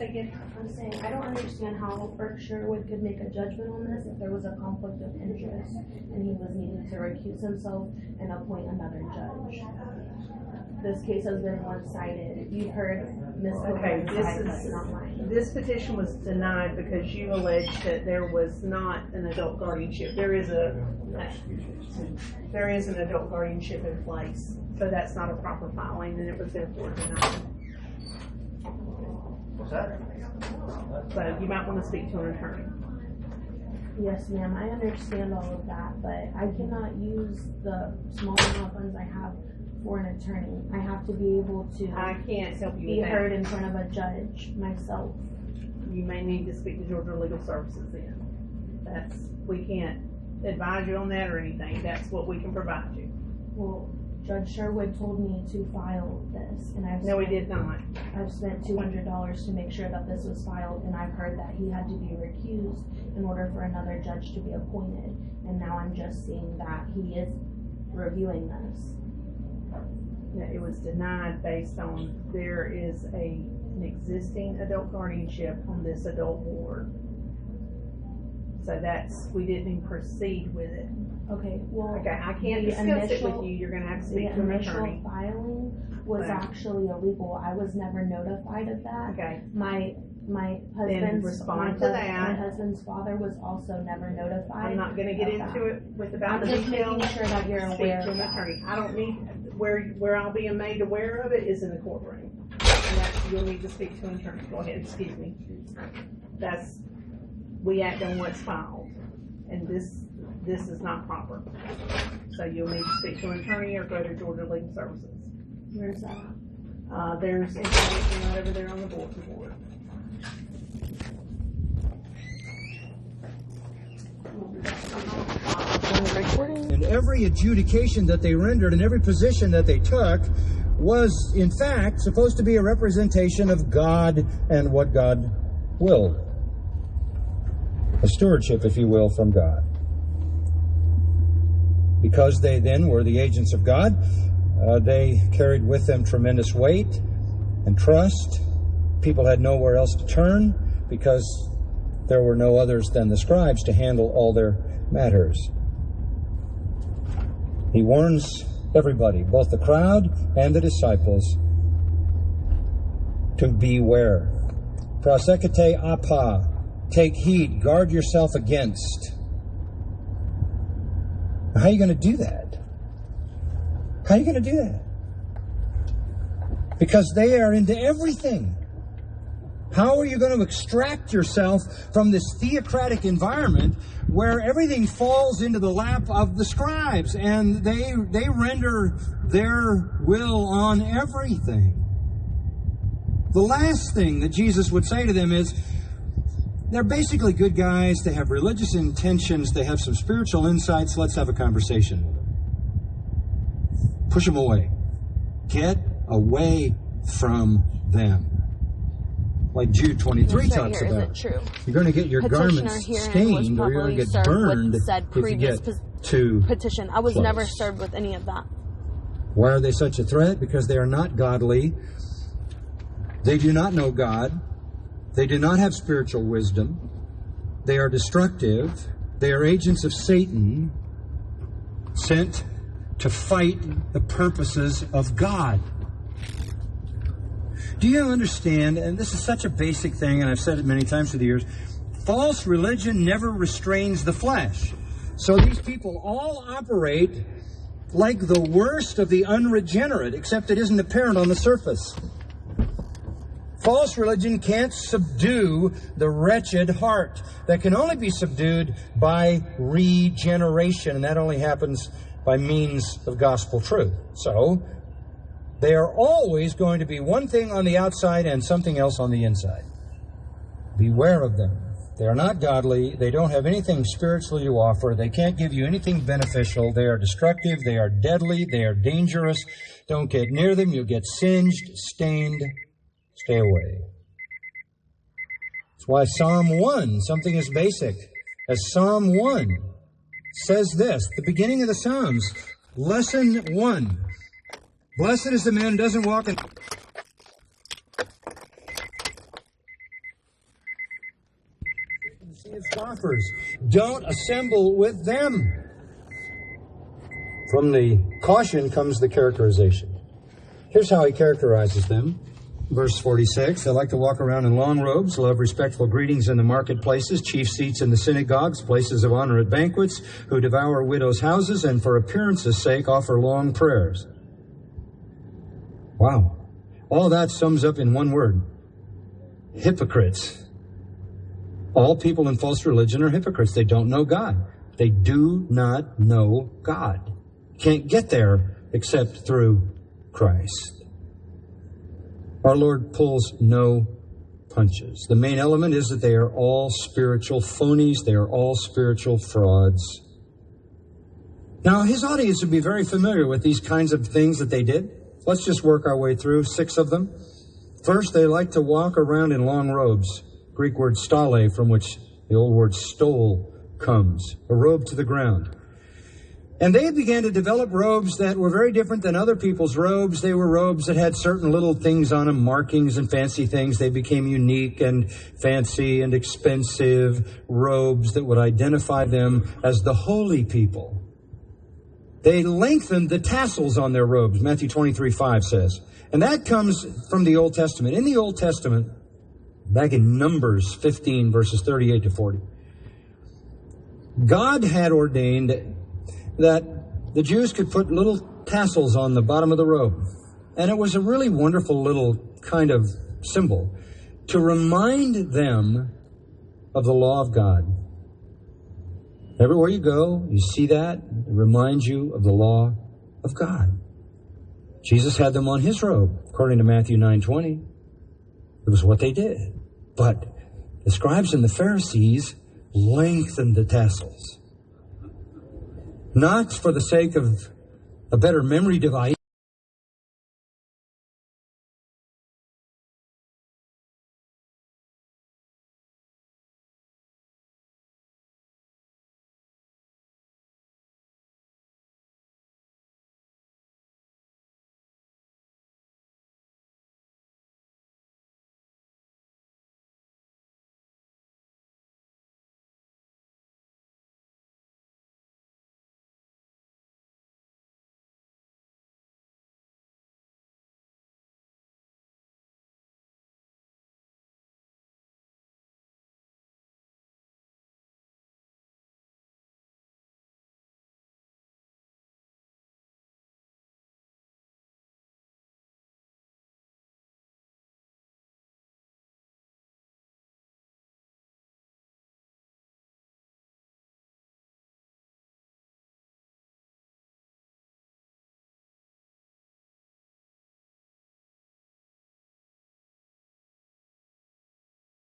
Again, I'm saying I don't understand how Sherwood could make a judgment on this if there was a conflict of interest and he was needing to recuse himself and appoint another judge. This case has been one-sided. You've heard Ms. okay, side, but not mine. this petition was denied because you alleged that there was not an adult guardianship. There is an adult guardianship in place, so that's not a proper filing, and it was therefore denied. What's that? So you might want to speak to an attorney. Yes, ma'am, I understand all of that, but I cannot use the small amount of funds I have for an attorney. I have to be able to I can't help you be with that. heard in front of a judge myself. You may need to speak to Georgia Legal Services then. We can't advise you on that or anything. That's what we can provide you. Well, Judge Sherwood told me to file this, and No, he did not. I've spent $200 to make sure that this was filed, and I've heard that he had to be recused in order for another judge to be appointed. And now I'm just seeing that he is reviewing this. No, it was denied based on there is an existing adult guardianship on this adult board. So we didn't even proceed with it. Okay, well, Okay, I can't discuss it with you. You're going to have to speak to an attorney. The initial filing was actually illegal. I was never notified of that. Okay. My respond to that. My husband's father was also never notified. I'm not going to get into it about the just details. making sure that you're Speak aware to of an that. attorney. I don't need where I'll be made aware of it is in the courtroom. And you'll need to speak to an attorney. Go ahead, excuse me. We act on what's filed, and this is not proper. So you'll need to speak to an attorney or go to Georgia Legal Services. Where's that? There's information right over there on the bulletin board. And every adjudication that they rendered and every position that they took was, in fact, supposed to be a representation of God and what God willed. A stewardship, if you will, from God. Because they then were the agents of God, they carried with them tremendous weight and trust. People had nowhere else to turn because there were no others than the scribes to handle all their matters. He warns everybody, both the crowd and the disciples, to beware. Prosecute apa. Take heed. Guard yourself against. How are you going to do that? How are you going to do that? Because they are into everything. How are you going to extract yourself from this theocratic environment where everything falls into the lap of the scribes and they render their will on everything? The last thing that Jesus would say to them is, they're basically good guys, they have religious intentions, they have some spiritual insights, let's have a conversation with them. Push them away. Get away from them. Like Jude 23 talks about. You're going to get your garments stained or you're going to get burned if you get too petition. I was close. never served with any of that. Why are they such a threat? Because they are not godly. They do not know God. They do not have spiritual wisdom. They are destructive. They are agents of Satan sent to fight the purposes of God. Do you understand, and this is such a basic thing, and I've said it many times through the years, false religion never restrains the flesh. So these people all operate like the worst of the unregenerate, except it isn't apparent on the surface. False religion can't subdue the wretched heart. That can only be subdued by regeneration, and that only happens by means of gospel truth. So, they are always going to be one thing on the outside and something else on the inside. Beware of them. They are not godly. They don't have anything spiritually to offer. They can't give you anything beneficial. They are destructive. They are deadly. They are dangerous. Don't get near them. You'll get singed, stained. Stay away. That's why Psalm 1, something as basic as Psalm 1, says this, the beginning of the Psalms, Lesson 1. Blessed is the man who doesn't walk in... scoffers. Don't assemble with them. From the caution comes the characterization. Here's how he characterizes them. Verse 46, they like to walk around in long robes, love respectful greetings in the marketplaces, chief seats in the synagogues, places of honor at banquets, who devour widows' houses, and for appearance's sake offer long prayers. Wow. All that sums up in one word. Hypocrites. All people in false religion are hypocrites. They don't know God. They do not know God. Can't get there except through Christ. Our Lord pulls no punches. The main element is that they are all spiritual phonies. They are all spiritual frauds. Now, his audience would be very familiar with these kinds of things that they did. Let's just work our way through 6 of them. First, they like to walk around in long robes. Greek word stale, from which the old word stole comes. A robe to the ground. And they began to develop robes that were very different than other people's robes. They were robes that had certain little things on them, markings and fancy things. They became unique and fancy and expensive robes that would identify them as the holy people. They lengthened the tassels on their robes, Matthew 23:5 says. And that comes from the Old Testament. In the Old Testament, back in Numbers 15, verses 38 to 40, God had ordained that the Jews could put little tassels on the bottom of the robe. And it was a really wonderful little kind of symbol to remind them of the law of God. Everywhere you go, you see that. It reminds you of the law of God. Jesus had them on his robe, according to Matthew 9:20. It was what they did. But the scribes and the Pharisees lengthened the tassels. Not for the sake of a better memory device,